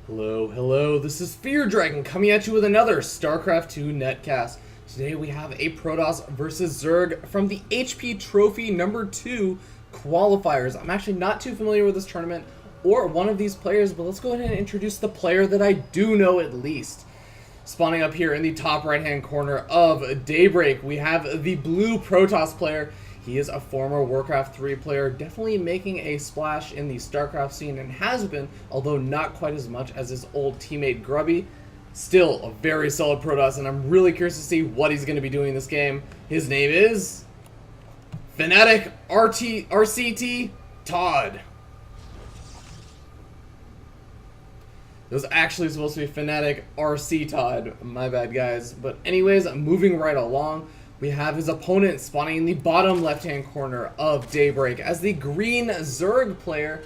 Hello, this is Fear Dragon coming at you with another StarCraft 2 netcast. Today we have a Protoss versus Zerg from the HP Trophy number 2 qualifiers. I'm actually not too familiar with this tournament or one of these players, but let's go ahead and introduce the player that I do know at least. Spawning up here in the top right hand corner of Daybreak, we have the blue Protoss player. He is a former Warcraft 3 player, definitely making a splash in the StarCraft scene and has been, although not quite as much as his old teammate Grubby. Still a very solid Protoss, and I'm really curious to see what he's going to be doing in this game. His name is Fnatic RCT Todd. It was actually supposed to be Fnatic RC Todd. My bad, guys. But anyways, moving right along, we have his opponent spawning in the bottom left-hand corner of Daybreak as the green Zerg player.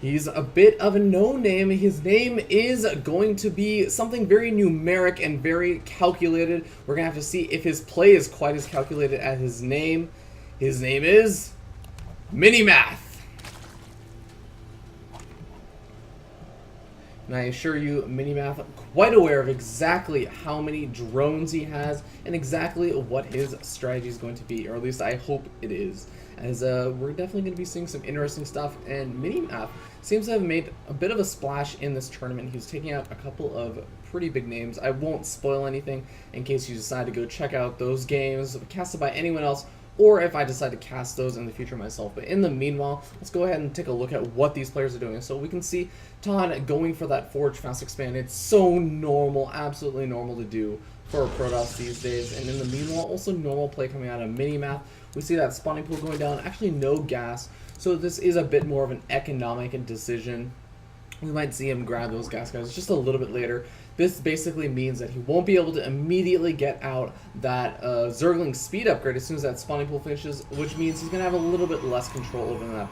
He's a bit of a no-name. His name is going to be something very numeric and very calculated. We're going to have to see if his play is quite as calculated as his name. His name is MiNiMaTh. And I assure you, MiNiMaTh quite aware of exactly how many drones he has and exactly what his strategy is going to be, or at least I hope it is. As we're definitely going to be seeing some interesting stuff, and MiNiMaTh seems to have made a bit of a splash in this tournament. He was taking out a couple of pretty big names. I won't spoil anything in case you decide to go check out those games casted by anyone else, or if I decide to cast those in the future myself. But in the meanwhile, let's go ahead and take a look at what these players are doing. So we can see Todd going for that Forge Fast Expand. It's so normal, absolutely normal to do for a Protoss these days. And in the meanwhile, also normal play coming out of MiNiMaTh. We see that spawning pool going down, actually no gas. So this is a bit more of an economic decision. We might see him grab those gas guys just a little bit later. This basically means that he won't be able to immediately get out that Zergling speed upgrade as soon as that spawning pool finishes, which means he's going to have a little bit less control over that.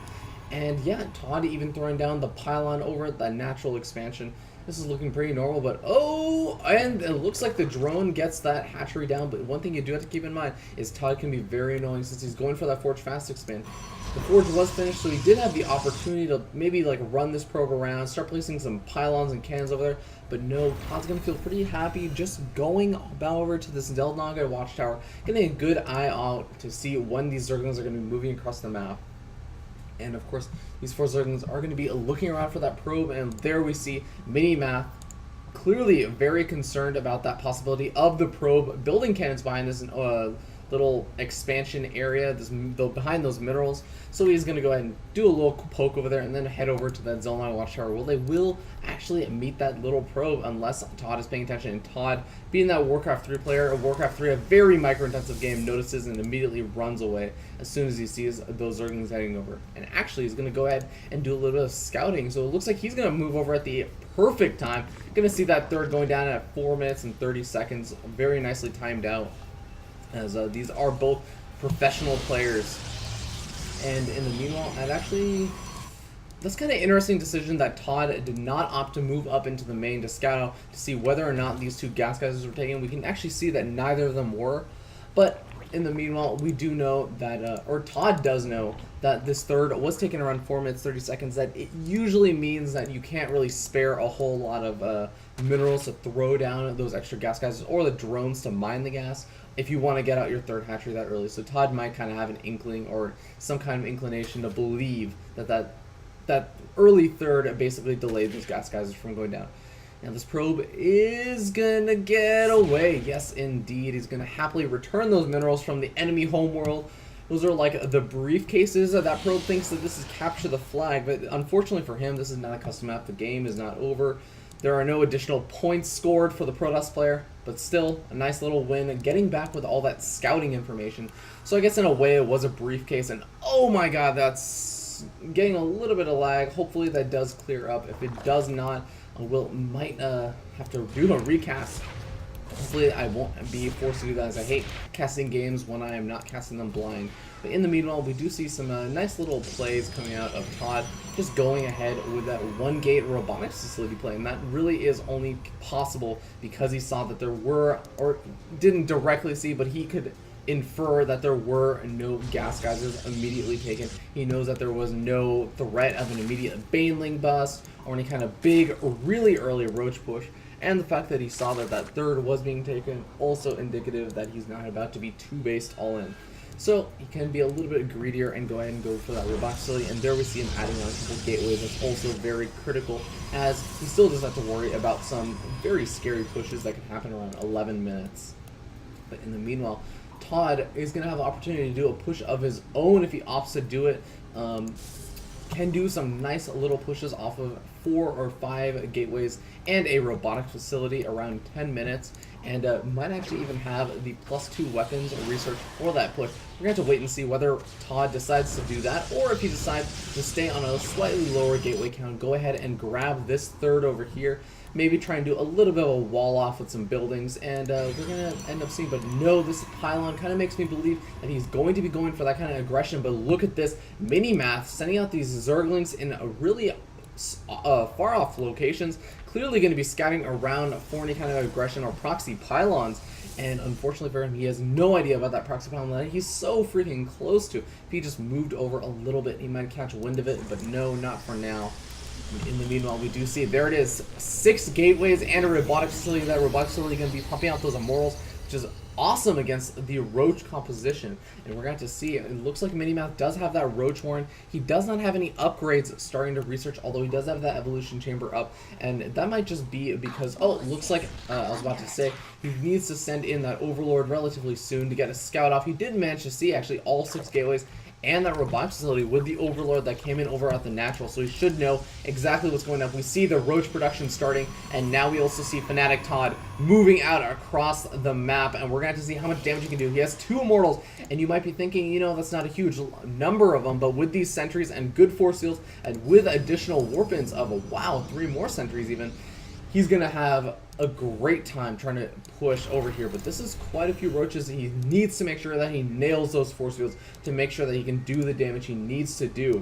And yeah, Todd even throwing down the pylon over the natural expansion. This is looking pretty normal, but oh, and it looks like the drone gets that hatchery down. But one thing you do have to keep in mind is Todd can be very annoying since he's going for that Forge Fast Expand. The Forge was finished, so he did have the opportunity to maybe like run this probe around, start placing some pylons and cannons over there. But no, Todd's going to feel pretty happy just going over to this Delnaga watchtower, getting a good eye out to see when these Zerglings are going to be moving across the map. And of course, these 4 Zerglings are going to be looking around for that probe, and there we see MiNiMaTh clearly very concerned about that possibility of the probe building cannons behind this little expansion area, behind those minerals. So he's going to go ahead and do a little poke over there and then head over to that Zelnai watchtower. Well, they will actually meet that little probe unless Todd is paying attention. And Todd, being that Warcraft 3 player, Warcraft 3, a very micro-intensive game, notices and immediately runs away as soon as he sees those Zerglings heading over. And actually, he's going to go ahead and do a little bit of scouting. So it looks like he's going to move over at the perfect time. Going to see that third going down at 4 minutes and 30 seconds. Very nicely timed out, as these are both professional players. And in the meanwhile, that's kind of interesting decision that Todd did not opt to move up into the main to scout out to see whether or not these 2 gas guys were taken. We can actually see that neither of them were, but in the meanwhile, we do know that, or Todd does know, that this third was taken around 4 minutes 30 seconds. That it usually means that you can't really spare a whole lot of minerals to throw down those extra gas guys or the drones to mine the gas if you want to get out your third hatchery that early. So Todd might kind of have an inkling or some kind of inclination to believe that early third basically delayed those gas guys from going down. Now this probe is gonna get away. Yes, indeed. He's gonna happily return those minerals from the enemy homeworld. Those are like the briefcases. That probe thinks that this is capture the flag, but unfortunately for him, this is not a custom map. The game is not over. There are no additional points scored for the Protoss player, but still a nice little win, getting back with all that scouting information. So I guess in a way it was a briefcase, and oh my god, that's getting a little bit of lag. Hopefully that does clear up. If it does not, might have to do a recast. Hopefully I won't be forced to do that, as I hate casting games when I am not casting them blind. But in the meanwhile, we do see some nice little plays coming out of Todd, just going ahead with that 1-gate robotics facility play. And that really is only possible because he saw that there were, or didn't directly see, but he could infer that there were no gas geysers immediately taken. He knows that there was no threat of an immediate Baneling bust or any kind of big, really early Roach push. And the fact that he saw that that third was being taken, also indicative that he's not about to be too based all in. So he can be a little bit greedier and go ahead and go for that robotic facility, and there we see him adding on a couple gateways. That's also very critical, as he still does have to worry about some very scary pushes that can happen around 11 minutes. But in the meanwhile, Todd is going to have the opportunity to do a push of his own if he opts to do it. Can do some nice little pushes off of 4 or 5 gateways and a robotic facility around 10 minutes, and might actually even have the +2 weapons research for that push. We're going to have to wait and see whether Todd decides to do that, or if he decides to stay on a slightly lower gateway count, go ahead and grab this third over here, maybe try and do a little bit of a wall off with some buildings, and we're going to end up seeing, but no, this pylon kind of makes me believe that he's going to be going for that kind of aggression. But look at this, Minimath sending out these Zerglings in a really far off locations, clearly going to be scouting around for any kind of aggression or proxy pylons. And unfortunately for him, he has no idea about that proxy pylon that he's so freaking close to. If he just moved over a little bit, he might catch wind of it, but no, not for now. In the meanwhile, we do see, there it is, 6 gateways and a robotic facility. That robotic facility going to be pumping out those immortals, which is awesome against the Roach composition. And we're going to see, it looks like Minimath does have that Roach horn. He does not have any upgrades starting to research, although he does have that evolution chamber up. And that might just be because, oh, it looks like, I was about to say, he needs to send in that Overlord relatively soon to get a scout off. He did manage to see actually all 6 gateways and that robotic facility with the Overlord that came in over at the natural, so he should know exactly what's going on. We see the Roach production starting, and now we also see Fanatic Todd moving out across the map, and we're going to have to see how much damage he can do. He has 2 immortals, and you might be thinking, you know, that's not a huge number of them, but with these sentries and good force fields, and with additional warpins of, wow, 3 more sentries even, he's going to have a great time trying to push over here. But this is quite a few Roaches. He needs to make sure that he nails those force fields to make sure that he can do the damage he needs to do.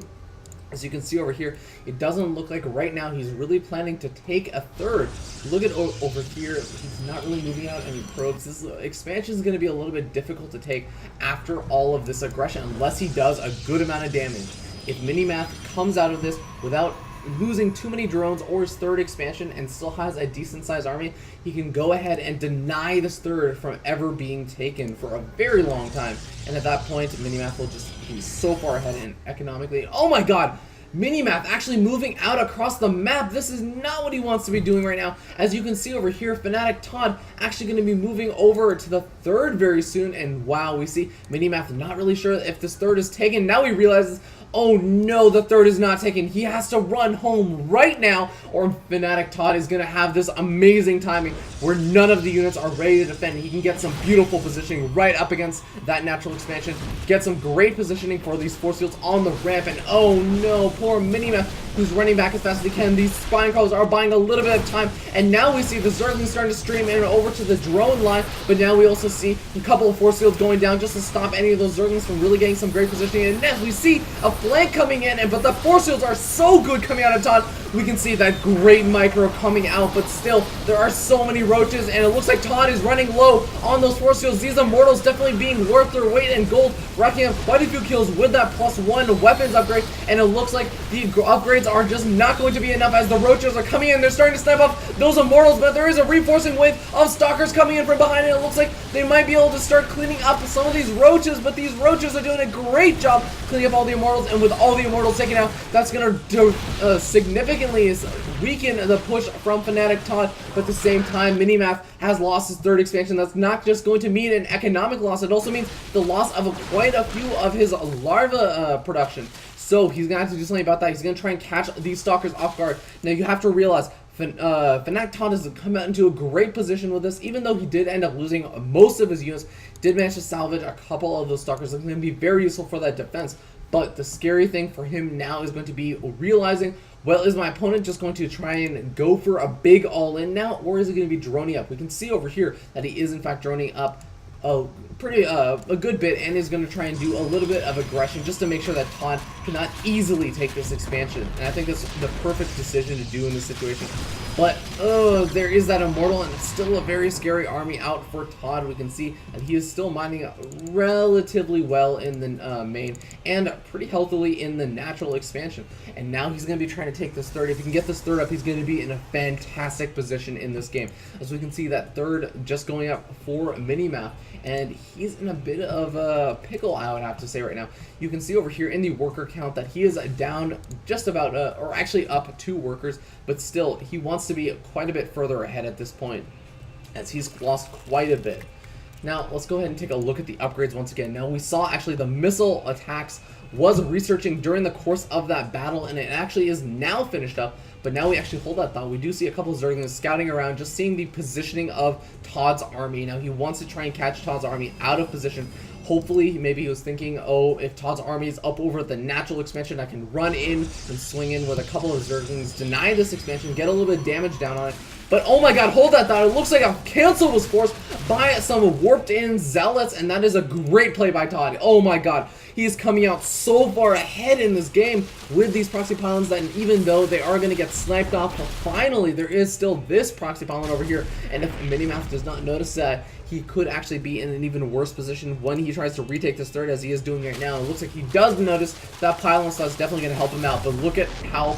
As you can see over here, it doesn't look like right now he's really planning to take a third. Look at over here, he's not really moving out any probes. This expansion is going to be a little bit difficult to take after all of this aggression, unless he does a good amount of damage. If Minimath comes out of this without losing too many drones or his third expansion and still has a decent sized army, he can go ahead and deny this third from ever being taken for a very long time. And at that point, Minimath will just be so far ahead and economically, oh my god, Minimath actually moving out across the map. This is not what he wants to be doing right now. As you can see over here, Fanatic Todd actually going to be moving over to the third very soon, and wow, we see Minimath not really sure if this third is taken. Now he realizes, oh no, the third is not taken. He has to run home right now, or Fanatic Todd is going to have this amazing timing where none of the units are ready to defend. He can get some beautiful positioning right up against that natural expansion, get some great positioning for these force fields on the ramp, and oh no, poor Minimath, who's running back as fast as he can. These spine crawlers are buying a little bit of time, and now we see the Zerglings starting to stream in over to the drone line, but now we also see a couple of force fields going down just to stop any of those Zerglings from really getting some great positioning, and next we see a flank coming in, but the force fields are so good coming out of Todd. We can see that great micro coming out, but still, there are so many Roaches, and it looks like Todd is running low on those force fields. These Immortals definitely being worth their weight in gold, racking up quite a few kills with that +1 weapons upgrade, and it looks like the upgrades are just not going to be enough as the Roaches are coming in. They're starting to snipe off those Immortals, but there is a reinforcing wave of Stalkers coming in from behind, and it looks like they might be able to start cleaning up some of these Roaches, but these Roaches are doing a great job cleaning up all the Immortals, and with all the Immortals taken out, that's going to significantly weaken the push from Fanatic Todd, but at the same time, Minimath has lost his third expansion. That's not just going to mean an economic loss, it also means the loss of quite a few of his larva production. So he's going to have to do something about that. He's going to try and catch these Stalkers off guard. Now you have to realize, Fanatic Todd has come out into a great position with this, even though he did end up losing most of his units, did manage to salvage a couple of those Stalkers. It's going to be very useful for that defense. But the scary thing for him now is going to be realizing, well, is my opponent just going to try and go for a big all-in now, or is he going to be droning up? We can see over here that he is in fact droning up a good bit, and is going to try and do a little bit of aggression just to make sure that Todd cannot easily take this expansion. And I think that's the perfect decision to do in this situation. But, oh, there is that Immortal, and it's still a very scary army out for Todd. We can see that he is still mining relatively well in the main, and pretty healthily in the natural expansion. And now he's going to be trying to take this third. If he can get this third up, he's going to be in a fantastic position in this game. As we can see, that third just going up for Minimath, and he's in a bit of a pickle, I would have to say right now. You can see over here in the worker count that he is down just about, or actually up 2 workers, but still, he wants to be quite a bit further ahead at this point, as he's lost quite a bit. Now, let's go ahead and take a look at the upgrades once again. Now, we saw actually the missile attacks was researching during the course of that battle, and it actually is now finished up. But now we actually hold that thought. We do see a couple of Zerglings scouting around, just seeing the positioning of Todd's army. Now, he wants to try and catch Todd's army out of position. Hopefully, maybe he was thinking, oh, if Todd's army is up over the natural expansion, I can run in and swing in with a couple of Zerglings, deny this expansion, get a little bit of damage down on it. But oh my god, hold that thought. It looks like a cancel was forced by some warped in Zealots, and that is a great play by Todd. Oh my god. He is coming out so far ahead in this game with these proxy pylons that even though they are going to get sniped off, finally there is still this proxy pylon over here. And if Minimath does not notice that, he could actually be in an even worse position when he tries to retake this third, as he is doing right now. It looks like he does notice that pylon, so that's definitely going to help him out. But look at how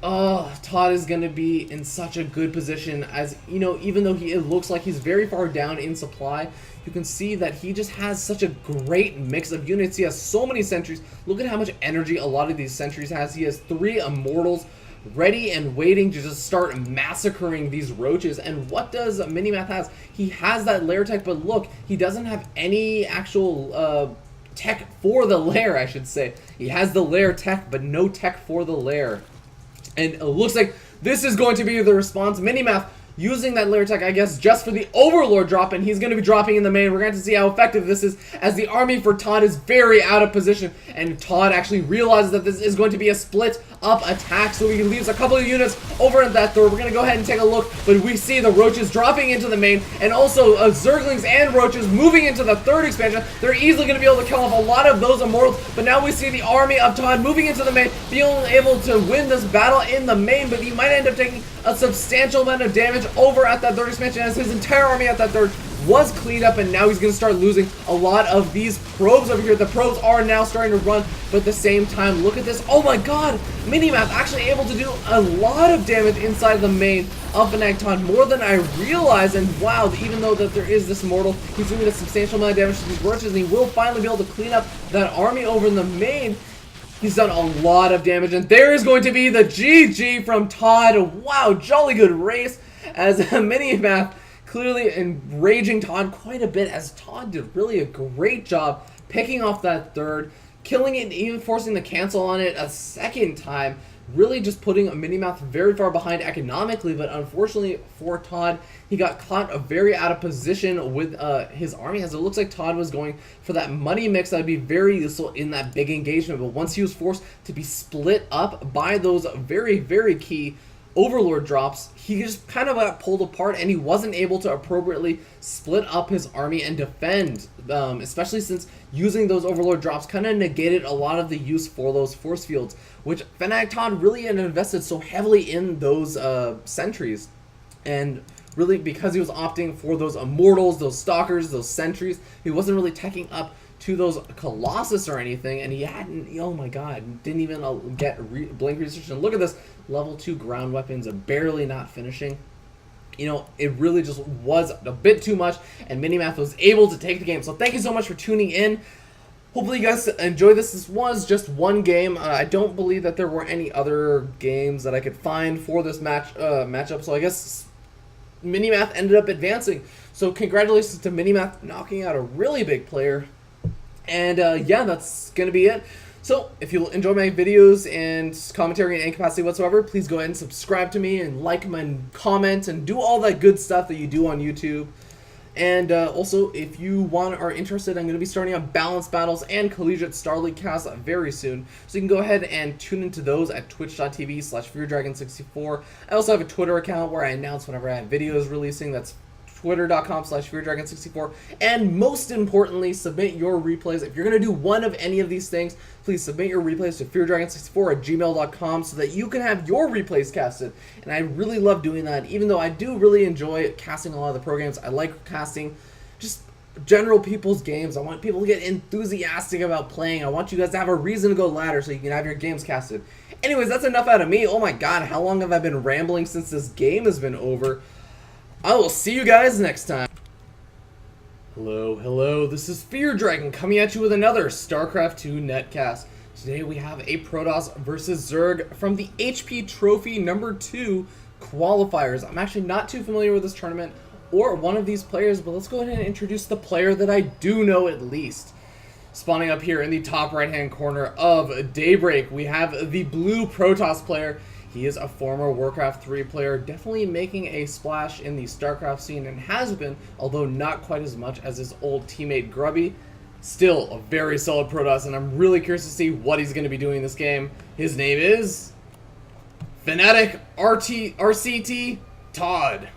Todd is going to be in such a good position, as, you know, even though it looks like he's very far down in supply, you can see that he just has such a great mix of units. He has so many sentries. Look at how much energy a lot of these sentries has. He has 3 Immortals ready and waiting to just start massacring these roaches. And what does Minimath has? He has that lair tech, but look, he doesn't have any actual tech for the lair, I should say. He has the lair tech, but no tech for the lair. And it looks like this is going to be the response. Minimath using that lair tech, I guess, just for the Overlord drop, and he's going to be dropping in the main. We're going to see how effective this is, as the army for Todd is very out of position, and Todd actually realizes that this is going to be a split up attack, so he leaves a couple of units over at that third. We're going to go ahead and take a look, but we see the roaches dropping into the main, and also Zerglings and roaches moving into the third expansion. They're easily going to be able to kill off a lot of those Immortals, but now we see the army of Todd moving into the main, being able to win this battle in the main, but he might end up taking a substantial amount of damage over at that third expansion, as his entire army at that third was cleaned up, and now he's going to start losing a lot of these probes over here. The probes are now starting to run, but at the same time, look at this. Oh my god, Minimath actually able to do a lot of damage inside the main of Todd, more than I realized. And wow, even though that there is this Immortal, he's doing a substantial amount of damage to these roaches, and he will finally be able to clean up that army over in the main. He's done a lot of damage, and there is going to be the GG from Todd. Wow, jolly good race, as Minimath clearly enraging Todd quite a bit, as Todd did really a great job picking off that third, killing it, and even forcing the cancel on it a second time. Really just putting Minimath very far behind economically, but unfortunately for Todd, he got caught very out of position with his army, as it looks like Todd was going for that money mix that would be very useful in that big engagement. But once he was forced to be split up by those very, very key Overlord drops, he just kind of got pulled apart, and he wasn't able to appropriately split up his army and defend, especially since using those Overlord drops kind of negated a lot of the use for those force fields, which Todd really had invested so heavily in those sentries. And really, because he was opting for those Immortals, those Stalkers, those sentries, he wasn't really teching up to those Colossus or anything, and he hadn't, oh my god, didn't even get blink research. And look at this, level 2 ground weapons are barely not finishing. You know, it really just was a bit too much, and Minimath was able to take the game. So thank you so much for tuning in. Hopefully you guys enjoy this. This was just one game. I don't believe that there were any other games that I could find for this matchup, so I guess Minimath ended up advancing. So congratulations to Minimath knocking out a really big player. And yeah, that's going to be it. So if you enjoy my videos and commentary in any capacity whatsoever, please go ahead and subscribe to me and like them and comment and do all that good stuff that you do on YouTube. And also, if you are interested, I'm going to be starting up Balanced Battles and Collegiate Star League casts very soon. So you can go ahead and tune into those at twitch.tv/FearDragon64. I also have a Twitter account where I announce whenever I have videos releasing. That's twitter.com/FearDragon64, and most importantly, submit your replays. If you're going to do one of any of these things, please submit your replays to FearDragon64@gmail.com so that you can have your replays casted. And I really love doing that, even though I do really enjoy casting a lot of the programs. I like casting just general people's games. I want people to get enthusiastic about playing. I want you guys to have a reason to go ladder so you can have your games casted. Anyways, that's enough out of me. Oh my god, how long have I been rambling since this game has been over? I will see you guys next time. Hello, this is Fear Dragon coming at you with another StarCraft 2 netcast. Today we have a Protoss versus Zerg from the HP Trophy number 2 qualifiers. I'm actually not too familiar with this tournament or one of these players, but let's go ahead and introduce the player that I do know at least. Spawning up here in the top right hand corner of Daybreak, we have the blue Protoss player. He is a former Warcraft 3 player, definitely making a splash in the StarCraft scene and has been, although not quite as much as his old teammate Grubby. Still a very solid Protoss, and I'm really curious to see what he's going to be doing in this game. His name is Fnatic RCT Todd.